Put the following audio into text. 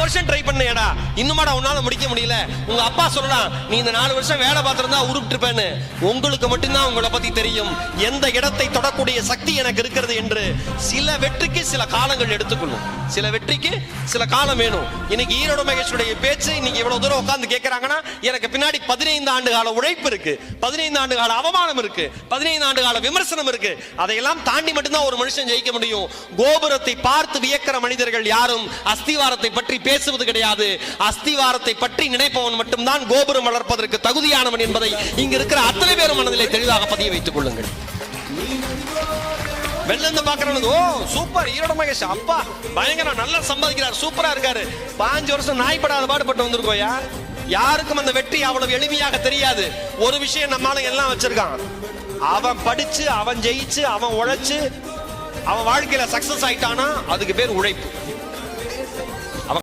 வருஷம் ட்ரை பண்ணேடா, இன்னுமாடா உன்னால முடிக்க முடியல. உங்க அப்பா சொல்லலாம், நீ இந்த 4 வருஷம் வேலை பார்த்திருந்தா உருப்பிட்டு இருப்பேன்னு. உங்களுக்கு மட்டும்தான் உங்களை பத்தி தெரியும், எந்த இடத்தை தொடக்கூடிய சக்தி எனக்கு இருக்கிறது என்று. சில வெற்றிக்கு சில காலங்கள் எடுத்துக்கொள்ளும், சில வெற்றிக்கு சில காலம் வேணும். இன்னைக்கு ஈரோடு மகேஷுடைய பேச்சு இன்னைக்கு இவ்வளவு தூரம் உட்கார்ந்து கேட்கிறாங்கன்னா, எனக்கு பின்னாடி 15 ஆண்டு கால உழைப்பு இருக்கு, 15 ஆண்டு கால அவமானம் இருக்கு, 15 ஆண்டு கால விமர்சனம் இருக்கு. அதையெல்லாம் தாண்டி மட்டும்தான் ஒரு மனுஷன் ஜெயிக்க முடியும். கோபுரத்தை பார்த்து வியக்கிற மனிதர்கள் யாரும் அஸ்திவாரத்தை பற்றி பேசுவது கிடையாது. அஸ்திவாரத்தை பற்றி நினைப்பவன் மட்டும்தான் கோபுரம் வளர்ப்பதற்கு தகுதியானவன் என்பதை இங்க இருக்கிற அத்தனை பேரும் மனதிலே தெளிவாக பதிய வைத்துக் கொள்ளுங்கள். வெளில இருந்து பாக்குறவனுக்கு, ஓ சூப்பர் ஈரோடு மகேஷ், அப்பா பயங்கரம், நல்லா சம்பாதிக்கிறார், சூப்பரா இருக்காரு. 5 வருஷம் நாய்ப்படாத பாடுபட்டு வந்திருக்கோயா. யாருக்கும் அந்த வெற்றி அவ்வளவு எளிமையாக தெரியாது. ஒரு விஷயம் நம்மால எல்லாம் வச்சிருக்கான், அவன் படிச்சு, அவன் ஜெயிச்சு, அவன் உழைச்சு, அவன் வாழ்க்கையில சக்சஸ் ஆயிட்டானா அதுக்கு பேர் உழைப்பு.